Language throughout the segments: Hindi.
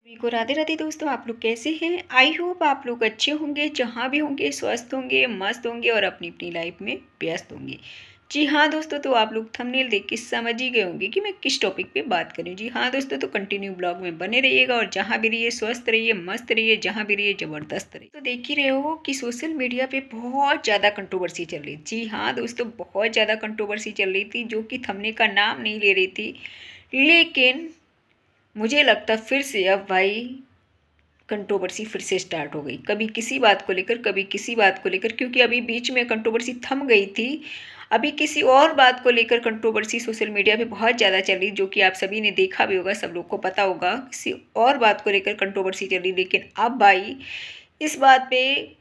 सभी को राधे राधे दोस्तों। आप लोग कैसे हैं? आई होप आप लोग अच्छे होंगे, जहाँ भी होंगे स्वस्थ होंगे, मस्त होंगे और अपनी अपनी लाइफ में व्यस्त होंगे। जी हाँ दोस्तों, तो आप लोग थंबनेल देख के समझ ही गए होंगे कि मैं किस टॉपिक पे बात करूँ। जी हाँ दोस्तों, तो कंटिन्यू ब्लॉग में बने रहिएगा और जहाँ भी रहिए स्वस्थ रहिए, मस्त रहिए, जहाँ भी रहिए ज़बरदस्त रहिए। तो देख ही रहे हो कि सोशल मीडिया पे बहुत ज़्यादा कंट्रोवर्सी चल रही। जी हाँ दोस्तों, बहुत ज़्यादा कंट्रोवर्सी चल रही थी, जो कि थंबनेल का नाम नहीं ले रही थी, लेकिन मुझे लगता फिर से अब भाई कंट्रोवर्सी फिर से स्टार्ट हो गई। कभी किसी बात को लेकर, कभी किसी बात को लेकर, क्योंकि अभी बीच में कंट्रोवर्सी थम गई थी। अभी किसी और बात को लेकर कंट्रोवर्सी सोशल मीडिया पे बहुत ज़्यादा चल रही, जो कि आप सभी ने देखा भी होगा, सब लोग को पता होगा। किसी और बात को लेकर कंट्रोवर्सी चल रही, लेकिन अब भाई इस बात पे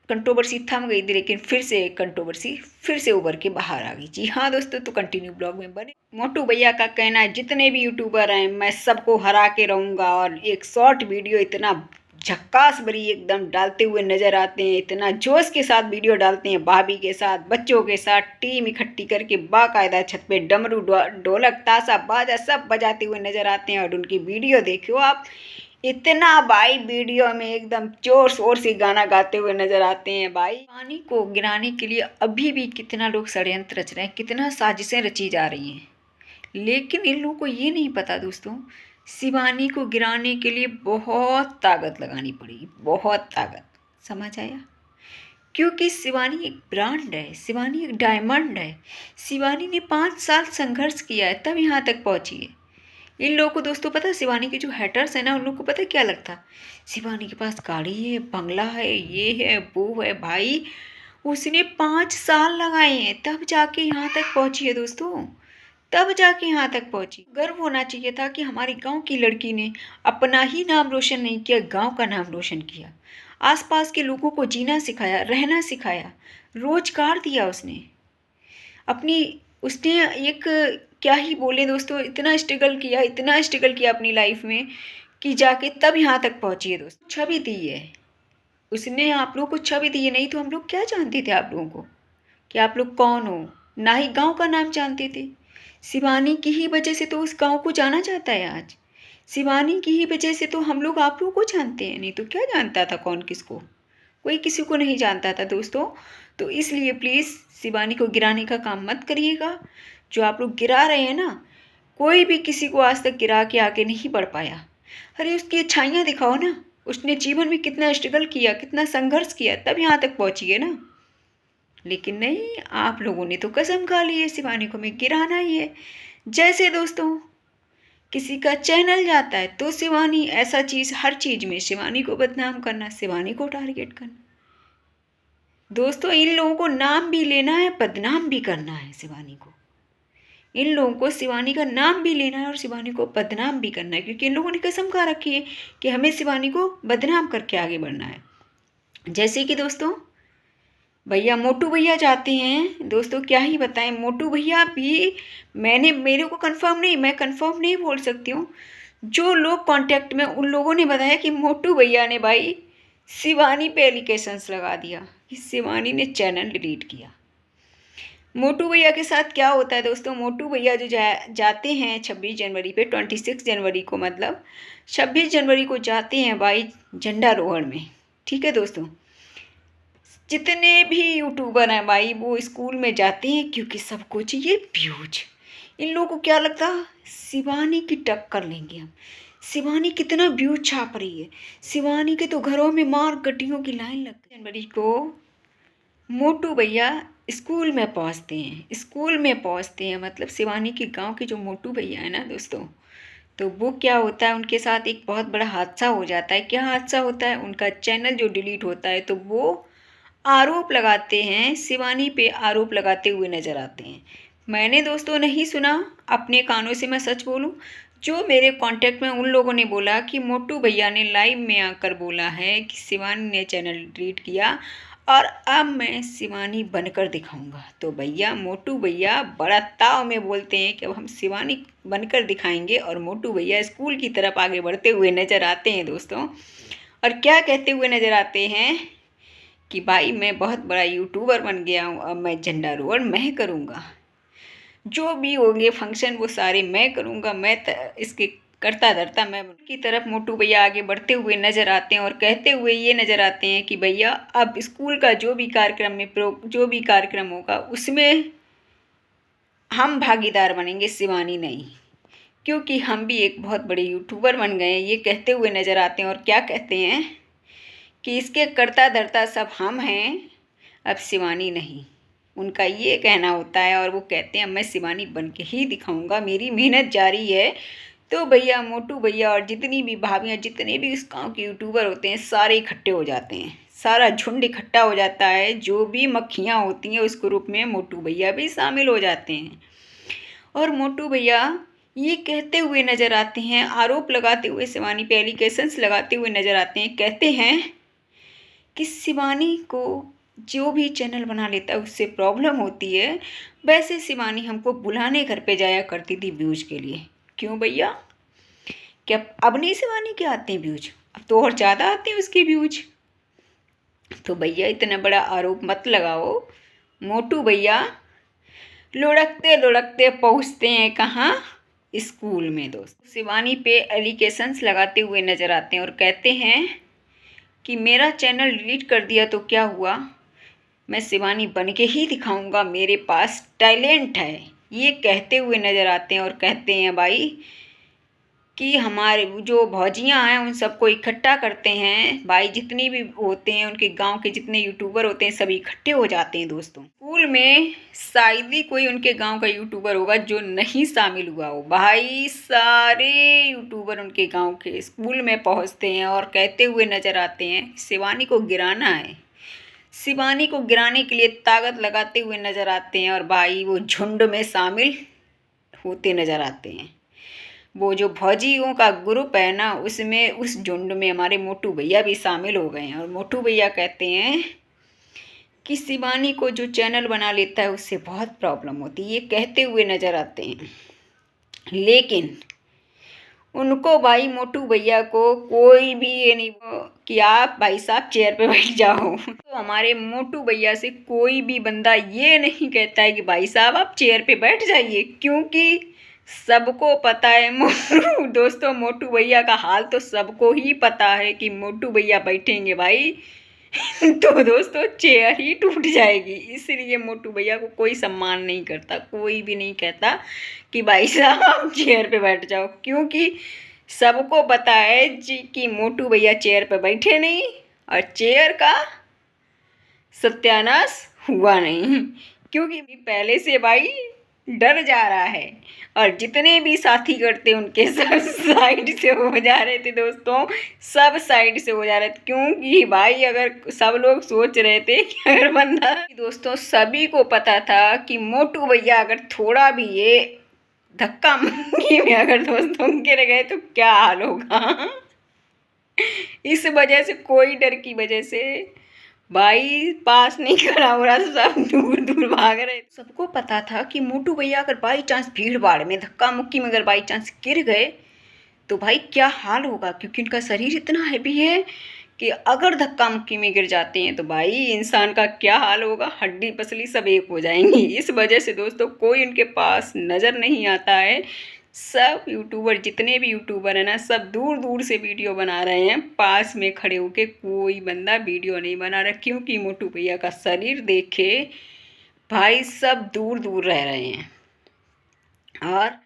कंट्रोवर्सी थम गई थी, लेकिन फिर से कंट्रोवर्सी फिर से उभर के बाहर आ गई। जी हाँ दोस्तों, तो कंटिन्यू ब्लॉग में बने। मोटू भैया का कहना है जितने भी यूट्यूबर हैं मैं सबको हरा के रहूँगा, और एक शॉर्ट वीडियो इतना झक्कास भरी एकदम डालते हुए नजर आते हैं, इतना जोश के साथ वीडियो डालते हैं, भाभी के साथ, बच्चों के साथ, टीम इकट्ठी करके बाकायदा छत पे डमरू ढोलक ताशा बाजा सब बजाते हुए नजर आते हैं। और उनकी वीडियो देखो आप, इतना भाई वीडियो में एकदम जोर शोर से गाना गाते हुए नजर आते हैं। भाई पानी को गिराने के लिए अभी भी कितना लोग षड्यंत्र रच रहे हैं, कितना साजिशें रची जा रही हैं, लेकिन इन लोगों को ये नहीं पता दोस्तों, शिवानी को गिराने के लिए बहुत ताकत लगानी पड़ेगी, बहुत ताकत। समझ आया? क्योंकि शिवानी एक ब्रांड है, शिवानी एक डायमंड है। शिवानी ने 5 साल संघर्ष किया है, तब यहाँ तक पहुँची है। इन लोगों को दोस्तों पता है, शिवानी के जो हैटर्स है ना, उन लोगों को पता है क्या लगता, शिवानी के पास गाड़ी है, बंगला है, ये है वो है। भाई उसने 5 साल लगाए हैं, तब जाके यहाँ तक पहुँची है दोस्तों, तब जाके यहाँ तक पहुँची। गर्व होना चाहिए था कि हमारी गांव की लड़की ने अपना ही नाम रोशन नहीं किया, गांव का नाम रोशन किया, आसपास के लोगों को जीना सिखाया, रहना सिखाया, रोजगार दिया उसने अपनी। उसने एक, क्या ही बोले दोस्तों, इतना स्ट्रगल किया, इतना स्ट्रगल किया अपनी लाइफ में कि जाके तब यहाँ तक पहुँची है दोस्तों। छवि दी है उसने, आप लोगों को छवि दी है। नहीं तो हम लोग क्या जानते थे आप लोगों को कि आप लोग कौन हो, ना ही गांव का नाम जानते थे। शिवानी की ही वजह से तो उस गांव को जाना जाता है आज। शिवानी की ही वजह से तो हम लोग आप लोगों को जानते हैं, नहीं तो क्या जानता था कौन किसको, कोई किसी को नहीं जानता था दोस्तों। तो इसलिए प्लीज़ शिवानी को गिराने का काम मत करिएगा। जो आप लोग गिरा रहे हैं ना, कोई भी किसी को आज तक गिरा के आगे नहीं बढ़ पाया। अरे उसकी अच्छाइयाँ दिखाओ ना, उसने जीवन में कितना स्ट्रगल किया, कितना संघर्ष किया, तब यहाँ तक पहुँची है ना। लेकिन नहीं, आप लोगों ने तो कसम खा ली है शिवानी को मैं गिराना ही है। जैसे दोस्तों किसी का चैनल जाता है तो शिवानी, ऐसा चीज़ हर चीज़ में शिवानी को बदनाम करना, शिवानी को टारगेट करना। दोस्तों इन लोगों को नाम भी लेना है, बदनाम भी करना है शिवानी को। इन लोगों को शिवानी का नाम भी लेना है और शिवानी को बदनाम भी करना है, क्योंकि इन लोगों ने कसम खा रखी है कि हमें शिवानी को बदनाम करके आगे बढ़ना है। जैसे कि दोस्तों भैया, मोटू भैया जाते हैं दोस्तों, क्या ही बताएं, मोटू भैया भी, मेरे को कंफर्म नहीं, मैं कंफर्म नहीं बोल सकती हूँ, जो लोग कांटेक्ट में उन लोगों ने बताया कि मोटू भैया ने भाई शिवानी पे एलिगेशंस लगा दिया कि शिवानी ने चैनल डिलीट किया। मोटू भैया के साथ क्या होता है दोस्तों, मोटू भैया जो जाते हैं 26 जनवरी पे, 26 जनवरी को, मतलब 26 जनवरी को जाते हैं भाई झंडारोहण में। ठीक है दोस्तों, जितने भी यूट्यूबर हैं भाई वो स्कूल में जाते हैं, क्योंकि सबको चाहिए व्यूज। इन लोगों को क्या लगता, शिवानी की टक्कर लेंगे हम। शिवानी कितना व्यूज छाप रही है, शिवानी के तो घरों में मार गड्डियों की लाइन लगती है। जनवरी को मोटू भैया स्कूल में पहुंचते हैं, स्कूल में पहुंचते हैं, मतलब शिवानी के गांव के जो मोटू भैया है ना दोस्तों, तो वो क्या होता है, उनके साथ एक बहुत बड़ा हादसा हो जाता है। क्या हादसा होता है, उनका चैनल जो डिलीट होता है, तो वो आरोप लगाते हैं, शिवानी पे आरोप लगाते हुए नजर आते हैं। मैंने दोस्तों नहीं सुना, अपने कानों से मैं सच बोलूं, जो मेरे कांटेक्ट में उन लोगों ने बोला कि मोटू भैया ने लाइव में आकर बोला है कि शिवानी ने चैनल डिलीट किया और अब मैं शिवानी बनकर दिखाऊंगा। तो भैया, मोटू भैया बड़ा ताव में बोलते हैं कि अब हम शिवानी बनकर दिखाएंगे, और मोटू भैया स्कूल की तरफ आगे बढ़ते हुए नजर आते हैं दोस्तों। और क्या कहते हुए नजर आते हैं कि भाई मैं बहुत बड़ा यूट्यूबर बन गया हूँ, अब मैं झंडारोहण मैं करूँगा, जो भी होंगे फंक्शन वो सारे मैं करूँगा, मैं इसके करता धरता मैं की तरफ मोटू भैया आगे बढ़ते हुए नजर आते हैं और कहते हुए ये नजर आते हैं कि भैया अब स्कूल का जो भी कार्यक्रम में जो भी कार्यक्रम होगा उसमें हम भागीदार बनेंगे, शिवानी नहीं, क्योंकि हम भी एक बहुत बड़े यूट्यूबर बन गए हैं। ये कहते हुए नजर आते हैं और क्या कहते हैं कि इसके करता धरता सब हम हैं, अब शिवानी नहीं। उनका ये कहना होता है और वो कहते हैं मैं शिवानी बन के ही दिखाऊंगा, मेरी मेहनत जारी है। तो भैया मोटू भैया और जितनी भी भाभियाँ, जितने भी इस गाँव के यूट्यूबर होते हैं, सारे इकट्ठे हो जाते हैं, सारा झुंड इकट्ठा हो जाता है। जो भी मक्खियाँ होती हैं उस ग्रुप में मोटू भैया भी शामिल हो जाते हैं और मोटू भैया ये कहते हुए नजर आते हैं, आरोप लगाते हुए शिवानी पे एलिगेशंस लगाते हुए नजर आते हैं। कहते हैं कि शिवानी को जो भी चैनल बना लेता है उससे प्रॉब्लम होती है। वैसे शिवानी हमको बुलाने घर पे जाया करती थी व्यूज के लिए। क्यों भैया, क्या अब नहीं शिवानी के आते हैं व्यूज? अब तो और ज़्यादा आते हैं उसके व्यूज। तो भैया इतना बड़ा आरोप मत लगाओ। मोटू भैया लुढ़कते लुढ़कते पहुँचते हैं कहाँ? स्कूल में दोस्त। शिवानी पे एलिगेशंस लगाते हुए नजर आते हैं और कहते हैं कि मेरा चैनल डिलीट कर दिया तो क्या हुआ, मैं शिवानी बन के ही दिखाऊंगा, मेरे पास टैलेंट है। ये कहते हुए नज़र आते हैं और कहते हैं भाई कि हमारे जो भौजियाँ हैं उन सबको इकट्ठा करते हैं। भाई जितनी भी होते हैं उनके गांव के जितने यूट्यूबर होते हैं सभी इकट्ठे हो जाते हैं दोस्तों। स्कूल में शायद ही कोई उनके गांव का यूट्यूबर होगा जो नहीं शामिल हुआ हो। भाई सारे यूट्यूबर उनके गांव के स्कूल में पहुंचते हैं और कहते हुए नज़र आते हैं शिवानी को गिराना है। शिवानी को गिराने के लिए ताकत लगाते हुए नज़र आते हैं और भाई वो झुंड में शामिल होते नज़र आते हैं। वो जो भौजियों का ग्रुप है ना, उसमें उस झुंड में हमारे मोटू भैया भी शामिल हो गए हैं और मोटू भैया कहते हैं कि शिवानी को जो चैनल बना लेता है उससे बहुत प्रॉब्लम होती है। ये कहते हुए नज़र आते हैं, लेकिन उनको भाई मोटू भैया को कोई भी ये नहीं कि आप भाई साहब चेयर पे बैठ जाओ। तो हमारे मोटू भैया से कोई भी बंदा ये नहीं कहता है कि भाई साहब आप चेयर पे बैठ जाइए, क्योंकि सबको पता है दोस्तों मोटू भैया का हाल तो सबको ही पता है कि मोटू भैया बैठेंगे भाई तो दोस्तों चेयर ही टूट जाएगी। इसलिए मोटू भैया को कोई सम्मान नहीं करता, कोई भी नहीं कहता कि भाई साहब आप चेयर पे बैठ जाओ, क्योंकि सबको पता है जी कि मोटू भैया चेयर पे बैठे नहीं और चेयर का सत्यानाश हुआ नहीं, क्योंकि पहले से भाई डर जा रहा है और जितने भी साथी करते उनके सब साइड से हो जा रहे थे दोस्तों, सब साइड से हो जा रहे थे। क्योंकि भाई अगर सब लोग सोच रहे थे कि अगर बंदा दोस्तों सभी को पता था कि मोटू भैया अगर थोड़ा भी ये धक्का मुक्की में अगर दोस्तों गिर गए तो क्या हाल होगा इस वजह से कोई डर की वजह से भाई पास नहीं खड़ा हो रहा, सब दूर दूर भाग रहे। सबको पता था कि मोटू भैया अगर बाई चांस भीड़ भाड़ में धक्का मुक्की में अगर बाई चांस गिर गए तो भाई क्या हाल होगा, क्योंकि उनका शरीर इतना हैवी है कि अगर धक्का मुक्की में गिर जाते हैं तो भाई इंसान का क्या हाल होगा, हड्डी पसली सब एक हो जाएंगी। इस वजह से दोस्तों कोई उनके पास नज़र नहीं आता है। सब यूट्यूबर जितने भी यूट्यूबर हैं ना, सब दूर दूर से वीडियो बना रहे हैं, पास में खड़े होके कोई बंदा वीडियो नहीं बना रहा, क्योंकि मोटू भैया का शरीर देखे भाई सब दूर दूर रह रहे हैं। और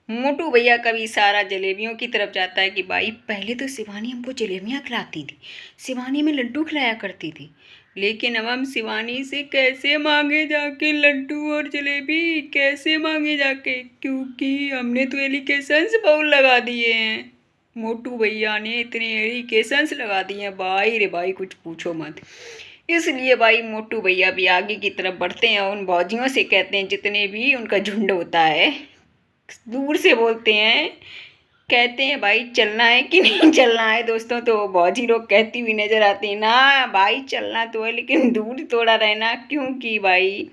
मोटू भैया का भी इशारा जलेबियों की तरफ जाता है कि भाई पहले तो शिवानी हमको जलेबियाँ खिलाती थी, शिवानी में लड्डू खिलाया करती थी, लेकिन अब हम शिवानी से कैसे मांगे जाके लड्डू और जलेबी, कैसे मांगे जाके, क्योंकि हमने तो एलिगेशंस बहुत लगा दिए हैं। मोटू भैया ने इतने एलिगेशंस लगा दिए हैं भाई रे भाई कुछ पूछो मत। इसलिए भाई मोटू भैया भी आगे की तरफ बढ़ते हैं और उन भौजियों से कहते हैं, जितने भी उनका झुंड होता है दूर से बोलते हैं, कहते हैं भाई चलना है कि नहीं चलना है दोस्तों। तो भौजी लोग कहती हुई नजर आती है, ना भाई चलना तो है लेकिन दूर थोड़ा रहना, क्योंकि भाई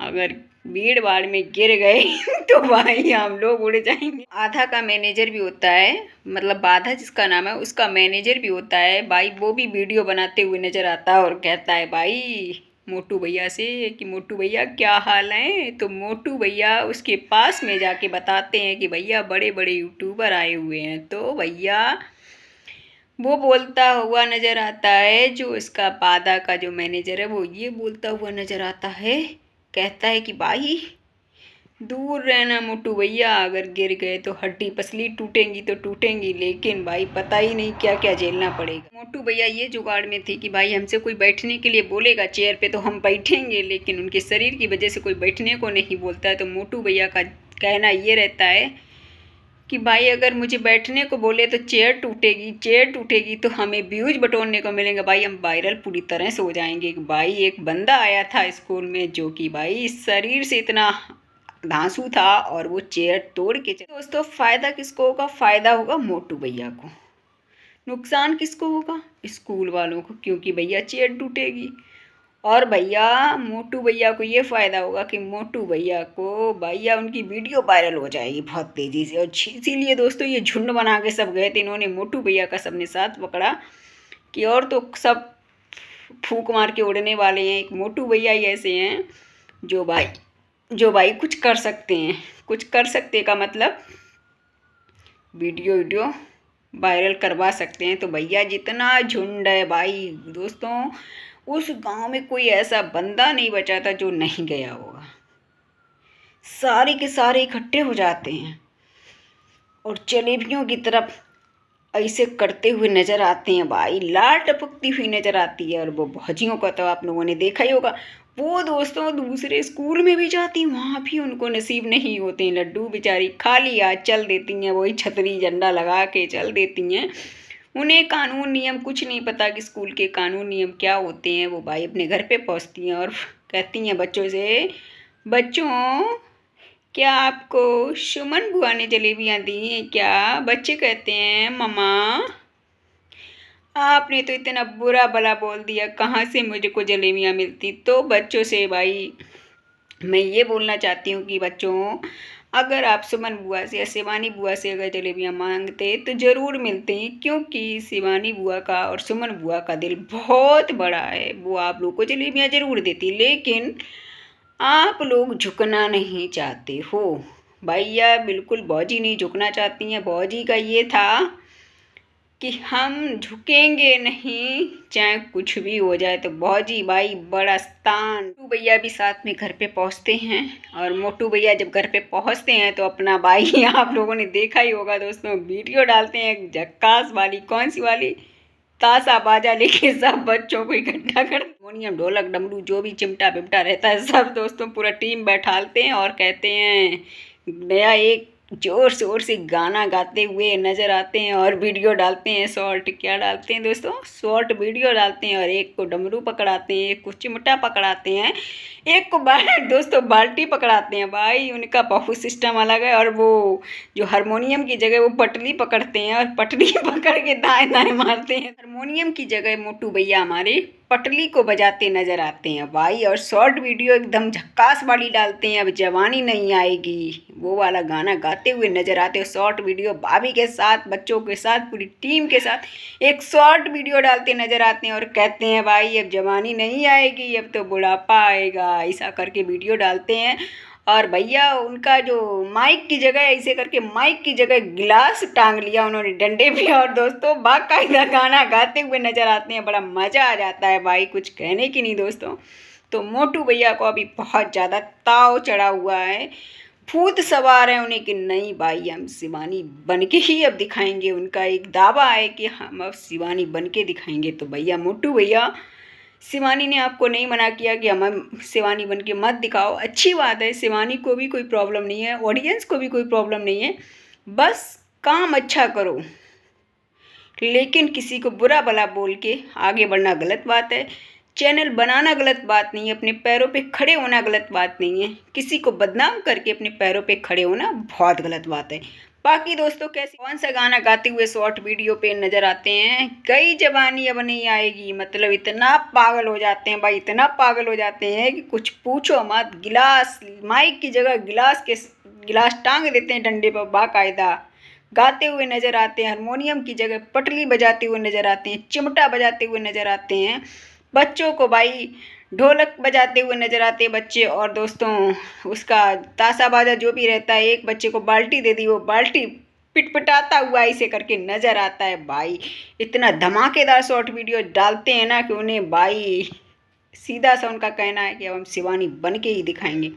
अगर भीड़ भाड़ में गिर गए तो भाई हम लोग उड़ जाएंगे। आधा का मैनेजर भी होता है, मतलब बाधा जिसका नाम है उसका मैनेजर भी होता है भाई, वो भी वीडियो बनाते हुए नजर आता है और कहता है भाई मोटू भैया से कि मोटू भैया क्या हाल है। तो मोटू भैया उसके पास में जाके बताते हैं कि भैया बड़े बड़े यूट्यूबर आए हुए हैं। तो भैया वो बोलता हुआ नज़र आता है, जो इसका पादा का जो मैनेजर है वो ये बोलता हुआ नज़र आता है, कहता है कि भाई दूर रहना मोटू भैया, अगर गिर गए तो हड्डी पसली टूटेंगी तो टूटेंगी, लेकिन भाई पता ही नहीं क्या क्या झेलना पड़ेगा। मोटू भैया ये जुगाड़ में थे कि भाई हमसे कोई बैठने के लिए बोलेगा चेयर पे तो हम बैठेंगे, लेकिन उनके शरीर की वजह से कोई बैठने को नहीं बोलता है। तो मोटू भैया का कहना ये रहता है कि भाई अगर मुझे बैठने को बोले तो चेयर टूटेगी तो हमें व्यूज बटोरने को मिलेंगे, भाई हम वायरल पूरी तरह से हो जाएंगे। भाई एक बंदा आया था स्कूल में जो कि भाई शरीर से इतना धांसू था और वो चेयर तोड़ के दोस्तों फ़ायदा किसको होगा? फ़ायदा होगा मोटू भैया को। नुकसान किसको होगा? स्कूल वालों को, क्योंकि भैया चेयर टूटेगी। और भैया मोटू भैया को ये फ़ायदा होगा कि मोटू भैया को भैया उनकी वीडियो वायरल हो जाएगी बहुत तेज़ी से। और इसीलिए दोस्तों ये झुंड बना के सब गए थे, इन्होंने मोटू भैया का सबने साथ पकड़ा कि और तो सब फूंक मार के उड़ने वाले हैं। एक मोटू भैया ही ऐसे हैं जो भाई कुछ कर सकते हैं। कुछ कर सकते का मतलब वीडियो वायरल करवा सकते हैं। तो भैया जितना झुंड है भाई दोस्तों, उस गांव में कोई ऐसा बंदा नहीं बचा था जो नहीं गया होगा। सारे के सारे इकट्ठे हो जाते हैं और जलेबियों की तरफ ऐसे करते हुए नज़र आते हैं भाई, लाल टपकती हुई नज़र आती है। और वो भौजियों का तो आप लोगों ने देखा ही होगा, वो दोस्तों दूसरे स्कूल में भी जाती हैं, वहाँ भी उनको नसीब नहीं होते हैं लड्डू। बेचारी खाली आज चल देती हैं, वही छतरी झंडा लगा के चल देती हैं। उन्हें कानून नियम कुछ नहीं पता कि स्कूल के कानून नियम क्या होते हैं। वो भाई अपने घर पे पहुँचती हैं और कहती हैं बच्चों से, बच्चों क्या आपको सुमन बुआ ने जलेबियाँ दी हैं क्या? बच्चे कहते हैं मम्मा आपने तो इतना बुरा भला बोल दिया, कहाँ से मुझको जलेबियाँ मिलती। तो बच्चों से भाई मैं ये बोलना चाहती हूँ कि बच्चों अगर आप सुमन बुआ से या शिवानी बुआ से अगर जलेबियाँ मांगते तो ज़रूर मिलती, क्योंकि शिवानी बुआ का और सुमन बुआ का दिल बहुत बड़ा है। वो आप लोग को जलेबियाँ ज़रूर देती, लेकिन आप लोग झुकना नहीं चाहते हो। भैया बिल्कुल भौजी नहीं झुकना चाहती हैं। भौजी का ये था कि हम झुकेंगे नहीं चाहे कुछ भी हो जाए। तो भौजी भाई बड़ा स्थान। मोटू भैया भी साथ में घर पे पहुंचते हैं, और मोटू भैया जब घर पे पहुंचते हैं तो अपना भाई आप लोगों ने देखा ही होगा दोस्तों, वीडियो डालते हैं झक्कास वाली। कौन सी वाली? ताशा बाजा लेके सब बच्चों को इकट्ठा कर, हारमोनियम ढोलक डमरू जो भी चिमटा बिमटा रहता है सब दोस्तों पूरा टीम बैठालते हैं और कहते हैं नया एक जोर शोर से गाना गाते हुए नज़र आते हैं और वीडियो डालते हैं। शॉर्ट क्या डालते हैं दोस्तों? शॉर्ट वीडियो डालते हैं। और एक को डमरू पकड़ाते हैं, एक को चिमटा पकड़ाते हैं, एक को दोस्तों बाल्टी पकड़ाते हैं। भाई उनका बहुत सिस्टम अलग है। और वो जो हारमोनियम की जगह वो पटली पकड़ते हैं और पटली पकड़ के दाएं दाएं मारते हैं। हारमोनियम की जगह मोटू भैया हमारे पटली को बजाते नज़र आते हैं भाई। और शॉर्ट वीडियो एकदम झक्कास वाली डालते हैं, अब जवानी नहीं आएगी वो वाला गाना गाते हुए नज़र आते हैं। शॉर्ट वीडियो भाभी के साथ, बच्चों के साथ, पूरी टीम के साथ एक शॉर्ट वीडियो डालते नज़र आते हैं और कहते हैं भाई अब जवानी नहीं आएगी, अब तो बुढ़ापा आएगा, ऐसा करके वीडियो डालते हैं। और भैया उनका जो माइक की जगह ऐसे करके माइक की जगह गिलास टांग लिया उन्होंने डंडे पे, और दोस्तों बाकायदा गाना गाते हुए नज़र आते हैं। बड़ा मज़ा आ जाता है भाई, कुछ कहने की नहीं दोस्तों। तो मोटू भैया को अभी बहुत ज़्यादा ताव चढ़ा हुआ है, भूत सवार है उन्हें कि नहीं भाई हम शिवानी बन के ही अब दिखाएंगे। उनका एक दावा है कि हम अब शिवानी बन के दिखाएंगे। तो भैया मोटू भैया, शिवानी ने आपको नहीं मना किया कि हम शिवानी बन के मत दिखाओ, अच्छी बात है, शिवानी को भी कोई प्रॉब्लम नहीं है, ऑडियंस को भी कोई प्रॉब्लम नहीं है, बस काम अच्छा करो। लेकिन किसी को बुरा भला बोल के आगे बढ़ना गलत बात है, चैनल बनाना गलत बात नहीं है, अपने पैरों पे खड़े होना गलत बात नहीं है, किसी को बदनाम करके अपने पैरों पे खड़े होना बहुत गलत बात है। बाकी दोस्तों कैसे कौन सा गाना गाते हुए शॉर्ट वीडियो पे नज़र आते हैं? कई जवानी अब नहीं आएगी, मतलब इतना पागल हो जाते हैं भाई, इतना पागल हो जाते हैं कि कुछ पूछो मत। गिलास माइक की जगह गिलास टांग देते हैं डंडे पर, बाकायदा गाते हुए नज़र आते हैं। हारमोनियम की जगह पटली बजाते हुए नज़र आते हैं, चिमटा बजाते हुए नज़र आते हैं। बच्चों को भाई ढोलक बजाते हुए नजर आते हैं बच्चे। और दोस्तों उसका ताशा बाजा जो भी रहता है, एक बच्चे को बाल्टी दे दी, वो बाल्टी पिटपिटाता हुआ ऐसे करके नजर आता है। भाई इतना धमाकेदार शॉर्ट वीडियो डालते हैं ना कि उन्हें भाई सीधा सा उनका कहना है कि अब हम शिवानी बन के ही दिखाएंगे।